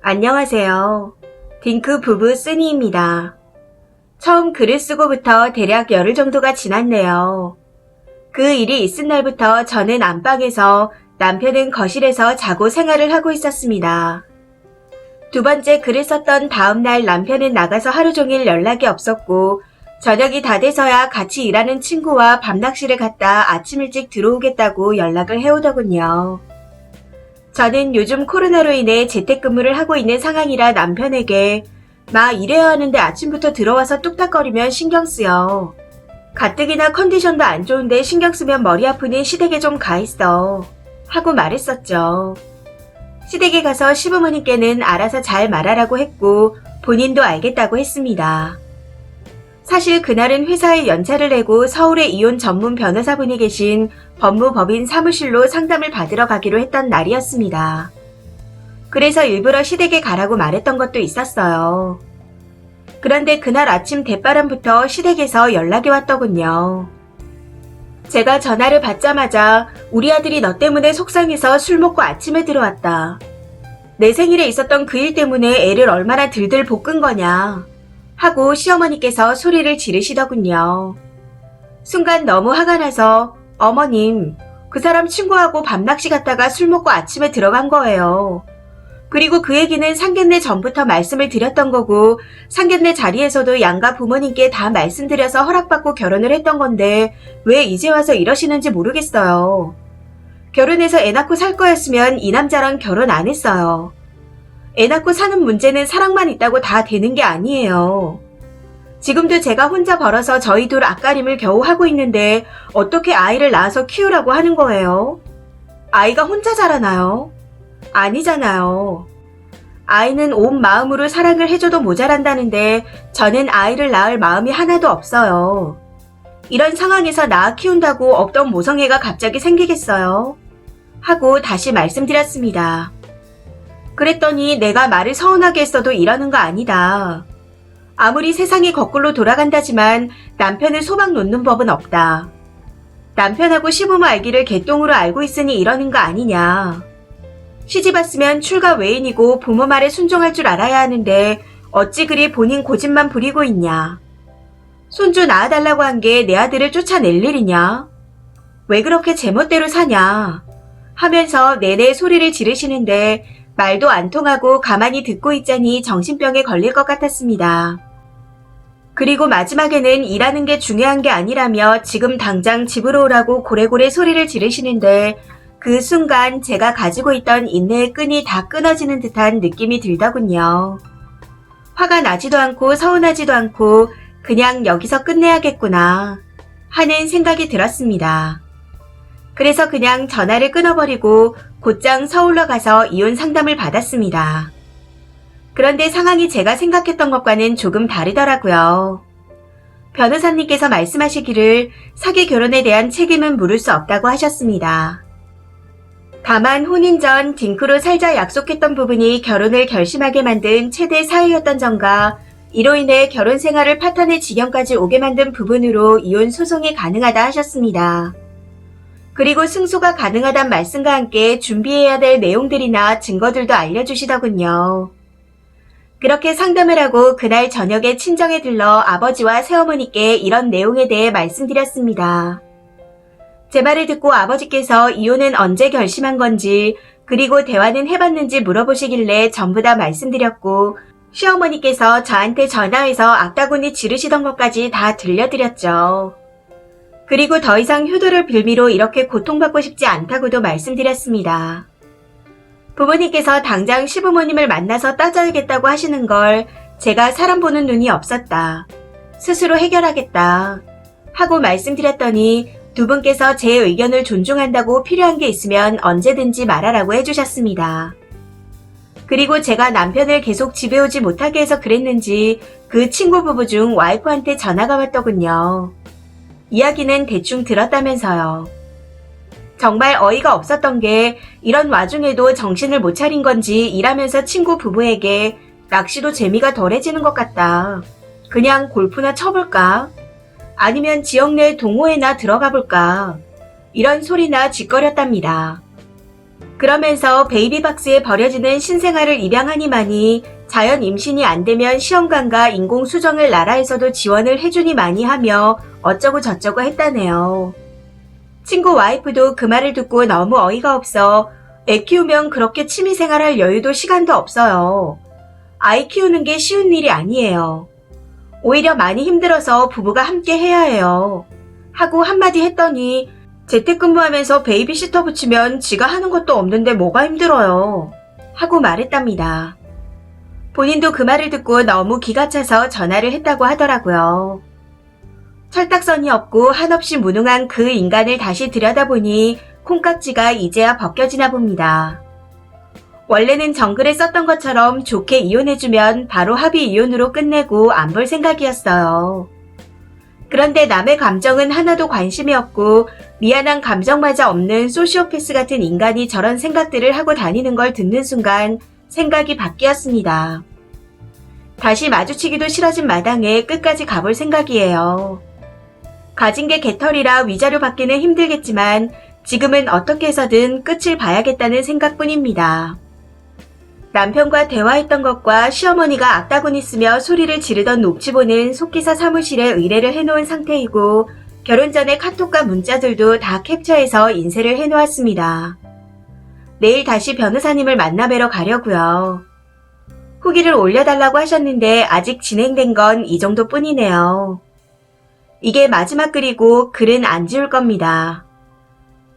안녕하세요. 딩크 부부 쓰니입니다. 처음 글을 쓰고부터 대략 열흘 정도가 지났네요. 그 일이 있은 날부터 저는 안방에서 남편은 거실에서 자고 생활을 하고 있었습니다. 두 번째 글을 썼던 다음 날 남편은 나가서 하루 종일 연락이 없었고 저녁이 다 돼서야 같이 일하는 친구와 밤낚시를 갔다 아침 일찍 들어오겠다고 연락을 해오더군요. 저는 요즘 코로나로 인해 재택근무를 하고 있는 상황이라 남편에게 나 일해야 하는데 아침부터 들어와서 뚝딱거리면 신경 쓰여. 가뜩이나 컨디션도 안 좋은데 신경 쓰면 머리 아프니 시댁에 좀 가 있어. 하고 말했었죠. 시댁에 가서 시부모님께는 알아서 잘 말하라고 했고 본인도 알겠다고 했습니다. 사실 그날은 회사에 연차를 내고 서울에 이혼 전문 변호사분이 계신 법무법인 사무실로 상담을 받으러 가기로 했던 날이었습니다. 그래서 일부러 시댁에 가라고 말했던 것도 있었어요. 그런데 그날 아침 대바람부터 시댁에서 연락이 왔더군요. 제가 전화를 받자마자 우리 아들이 너 때문에 속상해서 술 먹고 아침에 들어왔다. 내 생일에 있었던 그 일 때문에 애를 얼마나 들들 볶은 거냐. 하고 시어머니께서 소리를 지르시더군요. 순간 너무 화가 나서 어머님, 그 사람 친구하고 밤낚시 갔다가 술 먹고 아침에 들어간 거예요. 그리고 그 얘기는 상견례 전부터 말씀을 드렸던 거고 상견례 자리에서도 양가 부모님께 다 말씀드려서 허락받고 결혼을 했던 건데 왜 이제 와서 이러시는지 모르겠어요. 결혼해서 애 낳고 살 거였으면 이 남자랑 결혼 안 했어요. 애 낳고 사는 문제는 사랑만 있다고 다 되는 게 아니에요. 지금도 제가 혼자 벌어서 저희 둘 앞가림을 겨우 하고 있는데 어떻게 아이를 낳아서 키우라고 하는 거예요? 아이가 혼자 자라나요? 아니잖아요. 아이는 온 마음으로 사랑을 해줘도 모자란다는데 저는 아이를 낳을 마음이 하나도 없어요. 이런 상황에서 낳아 키운다고 없던 모성애가 갑자기 생기겠어요? 하고 다시 말씀드렸습니다. 그랬더니 내가 말을 서운하게 했어도 이러는 거 아니다. 아무리 세상이 거꾸로 돌아간다지만 남편을 소박 놓는 법은 없다. 남편하고 시부모 알기를 개똥으로 알고 있으니 이러는 거 아니냐. 시집 왔으면 출가 외인이고 부모 말에 순종할 줄 알아야 하는데 어찌 그리 본인 고집만 부리고 있냐. 손주 낳아달라고 한 게 내 아들을 쫓아낼 일이냐. 왜 그렇게 제멋대로 사냐. 하면서 내내 소리를 지르시는데 말도 안 통하고 가만히 듣고 있자니 정신병에 걸릴 것 같았습니다. 그리고 마지막에는 일하는 게 중요한 게 아니라며 지금 당장 집으로 오라고 고래고래 소리를 지르시는데 그 순간 제가 가지고 있던 인내의 끈이 다 끊어지는 듯한 느낌이 들더군요. 화가 나지도 않고 서운하지도 않고 그냥 여기서 끝내야겠구나 하는 생각이 들었습니다. 그래서 그냥 전화를 끊어버리고 곧장 서울로 가서 이혼 상담을 받았습니다. 그런데 상황이 제가 생각했던 것과는 조금 다르더라고요. 변호사님께서 말씀하시기를 사기 결혼에 대한 책임은 물을 수 없다고 하셨습니다. 다만 혼인 전 딩크로 살자 약속했던 부분이 결혼을 결심하게 만든 최대 사유였던 점과 이로 인해 결혼 생활을 파탄의 지경까지 오게 만든 부분으로 이혼 소송이 가능하다 하셨습니다. 그리고 승소가 가능하단 말씀과 함께 준비해야 될 내용들이나 증거들도 알려주시더군요. 그렇게 상담을 하고 그날 저녁에 친정에 들러 아버지와 새어머니께 이런 내용에 대해 말씀드렸습니다. 제 말을 듣고 아버지께서 이혼은 언제 결심한 건지 그리고 대화는 해봤는지 물어보시길래 전부 다 말씀드렸고 시어머니께서 저한테 전화해서 악다구니 지르시던 것까지 다 들려드렸죠. 그리고 더 이상 효도를 빌미로 이렇게 고통받고 싶지 않다고도 말씀드렸습니다. 부모님께서 당장 시부모님을 만나서 따져야겠다고 하시는 걸 제가 사람 보는 눈이 없었다. 스스로 해결하겠다. 하고 말씀드렸더니 두 분께서 제 의견을 존중한다고 필요한 게 있으면 언제든지 말하라고 해주셨습니다. 그리고 제가 남편을 계속 집에 오지 못하게 해서 그랬는지 그 친구 부부 중 와이프한테 전화가 왔더군요. 이야기는 대충 들었다면서요. 정말 어이가 없었던 게 이런 와중에도 정신을 못 차린 건지 일하면서 친구 부부에게 낚시도 재미가 덜해지는 것 같다. 그냥 골프나 쳐볼까? 아니면 지역 내 동호회나 들어가 볼까? 이런 소리나 짓거렸답니다. 그러면서 베이비박스에 버려지는 신생아를 입양하니마니 자연 임신이 안 되면 시험관과 인공수정을 나라에서도 지원을 해주니마니 하며 어쩌고 저쩌고 했다네요. 친구 와이프도 그 말을 듣고 너무 어이가 없어 애 키우면 그렇게 취미생활할 여유도 시간도 없어요. 아이 키우는 게 쉬운 일이 아니에요. 오히려 많이 힘들어서 부부가 함께 해야 해요. 하고 한마디 했더니 재택근무하면서 베이비시터 붙이면 지가 하는 것도 없는데 뭐가 힘들어요. 하고 말했답니다. 본인도 그 말을 듣고 너무 기가 차서 전화를 했다고 하더라고요. 철딱선이 없고 한없이 무능한 그 인간을 다시 들여다보니 콩깍지가 이제야 벗겨지나 봅니다. 원래는 정글에 썼던 것처럼 좋게 이혼해주면 바로 합의 이혼으로 끝내고 안 볼 생각이었어요. 그런데 남의 감정은 하나도 관심이 없고 미안한 감정마저 없는 소시오패스 같은 인간이 저런 생각들을 하고 다니는 걸 듣는 순간 생각이 바뀌었습니다. 다시 마주치기도 싫어진 마당에 끝까지 가볼 생각이에요. 가진 게 개털이라 위자료 받기는 힘들겠지만 지금은 어떻게 해서든 끝을 봐야겠다는 생각뿐입니다. 남편과 대화했던 것과 시어머니가 악다구니 쓰며 소리를 지르던 녹취본은 속기사 사무실에 의뢰를 해놓은 상태이고 결혼 전에 카톡과 문자들도 다 캡처해서 인쇄를 해놓았습니다. 내일 다시 변호사님을 만나뵈러 가려고요. 후기를 올려달라고 하셨는데 아직 진행된 건 이 정도뿐이네요. 이게 마지막 글이고 글은 안 지울 겁니다.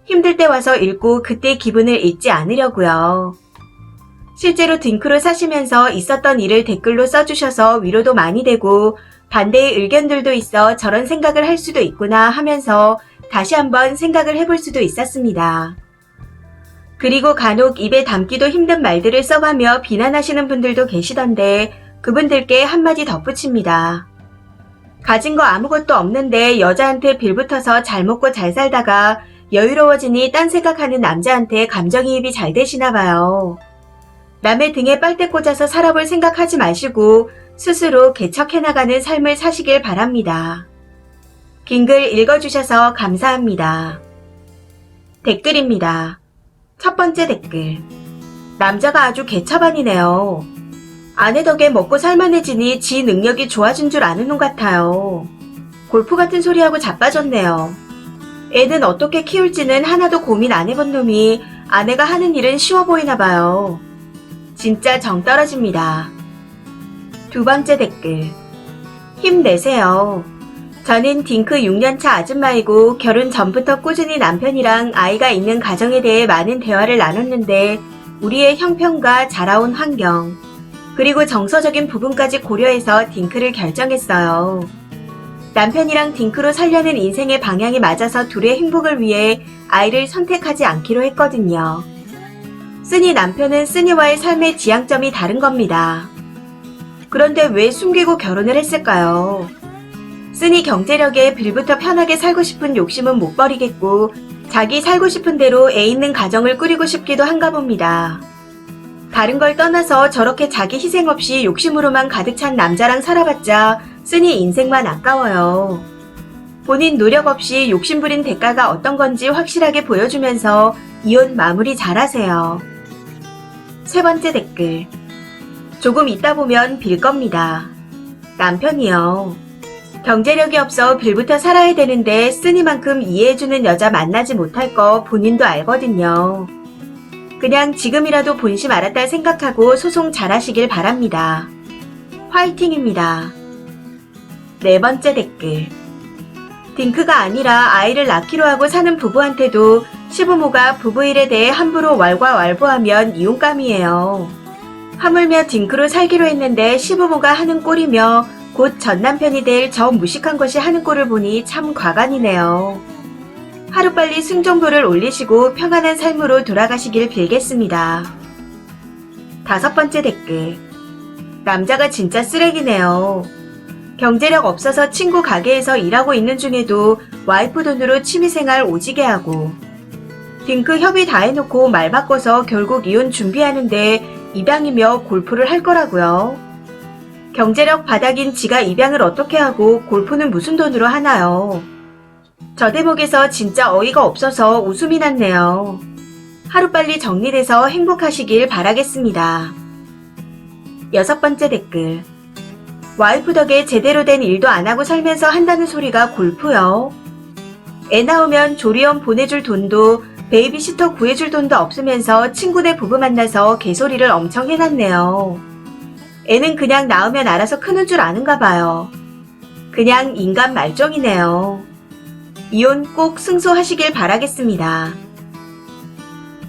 힘들 때 와서 읽고 그때 기분을 잊지 않으려고요. 실제로 딩크로 사시면서 있었던 일을 댓글로 써주셔서 위로도 많이 되고 반대의 의견들도 있어 저런 생각을 할 수도 있구나 하면서 다시 한번 생각을 해볼 수도 있었습니다. 그리고 간혹 입에 담기도 힘든 말들을 써가며 비난하시는 분들도 계시던데 그분들께 한마디 덧붙입니다. 가진 거 아무것도 없는데 여자한테 빌붙어서 잘 먹고 잘 살다가 여유로워지니 딴 생각하는 남자한테 감정이입이 잘 되시나 봐요. 남의 등에 빨대 꽂아서 살아볼 생각하지 마시고 스스로 개척해나가는 삶을 사시길 바랍니다. 긴 글 읽어주셔서 감사합니다. 댓글입니다. 첫 번째 댓글. 남자가 아주 개차반이네요. 아내 덕에 먹고 살만해지니 지 능력이 좋아진 줄 아는 놈 같아요. 골프 같은 소리하고 자빠졌네요. 애는 어떻게 키울지는 하나도 고민 안 해본 놈이 아내가 하는 일은 쉬워 보이나 봐요. 진짜 정 떨어집니다. 두 번째 댓글. 힘내세요. 저는 딩크 6년차 아줌마이고 결혼 전부터 꾸준히 남편이랑 아이가 있는 가정에 대해 많은 대화를 나눴는데 우리의 형편과 자라온 환경, 그리고 정서적인 부분까지 고려해서 딩크를 결정했어요. 남편이랑 딩크로 살려는 인생의 방향이 맞아서 둘의 행복을 위해 아이를 선택하지 않기로 했거든요. 쓰니 남편은 쓰니와의 삶의 지향점이 다른 겁니다. 그런데 왜 숨기고 결혼을 했을까요? 쓰니 경제력에 빌부터 편하게 살고 싶은 욕심은 못 버리겠고 자기 살고 싶은 대로 애 있는 가정을 꾸리고 싶기도 한가 봅니다. 다른 걸 떠나서 저렇게 자기 희생 없이 욕심으로만 가득 찬 남자랑 살아봤자 쓰니 인생만 아까워요. 본인 노력 없이 욕심부린 대가가 어떤 건지 확실하게 보여주면서 이혼 마무리 잘하세요. 세 번째 댓글. 조금 있다 보면 빌 겁니다. 남편이요. 경제력이 없어 빌부터 살아야 되는데 쓰니만큼 이해해주는 여자 만나지 못할 거 본인도 알거든요. 그냥 지금이라도 본심 알았다 생각하고 소송 잘하시길 바랍니다. 화이팅입니다. 네 번째 댓글. 딩크가 아니라 아이를 낳기로 하고 사는 부부한테도 시부모가 부부 일에 대해 함부로 왈가왈부하면 이혼감이에요. 하물며 딩크로 살기로 했는데 시부모가 하는 꼴이며 곧 전남편이 될 저 무식한 것이 하는 꼴을 보니 참 과간이네요. 하루빨리 승정도를 올리시고 평안한 삶으로 돌아가시길 빌겠습니다. 다섯 번째 댓글. 남자가 진짜 쓰레기네요. 경제력 없어서 친구 가게에서 일하고 있는 중에도 와이프 돈으로 취미생활 오지게 하고 딩크 협의 다 해놓고 말 바꿔서 결국 이혼 준비하는데 입양이며 골프를 할 거라고요. 경제력 바닥인 지가 입양을 어떻게 하고 골프는 무슨 돈으로 하나요? 저 대목에서 진짜 어이가 없어서 웃음이 났네요. 하루빨리 정리돼서 행복하시길 바라겠습니다. 6번째 댓글. 와이프 덕에 제대로 된 일도 안 하고 살면서 한다는 소리가 골프요. 애 낳으면 조리원 보내줄 돈도 베이비시터 구해줄 돈도 없으면서 친구네 부부 만나서 개소리를 엄청 해놨네요. 애는 그냥 낳으면 알아서 크는 줄 아는가 봐요. 그냥 인간 말종이네요. 이혼 꼭 승소하시길 바라겠습니다.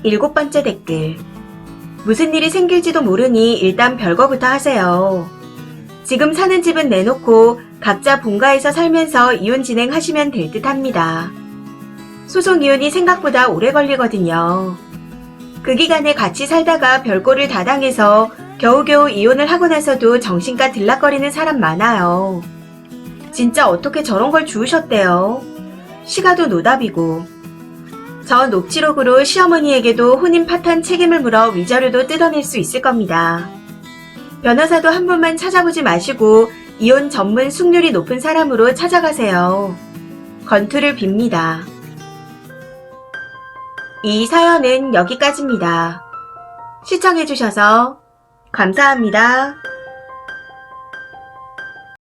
7번째 댓글. 무슨 일이 생길지도 모르니 일단 별거부터 하세요. 지금 사는 집은 내놓고 각자 본가에서 살면서 이혼 진행하시면 될 듯 합니다. 소송 이혼이 생각보다 오래 걸리거든요. 그 기간에 같이 살다가 별꼴을 다 당해서 겨우겨우 이혼을 하고 나서도 정신과 들락거리는 사람 많아요. 진짜 어떻게 저런 걸 주우셨대요. 시가도 노답이고. 저 녹취록으로 시어머니에게도 혼인 파탄 책임을 물어 위자료도 뜯어낼 수 있을 겁니다. 변호사도 한 번만 찾아보지 마시고 이혼 전문 숙률이 높은 사람으로 찾아가세요. 건투를 빕니다. 이 사연은 여기까지입니다. 시청해주셔서 감사합니다.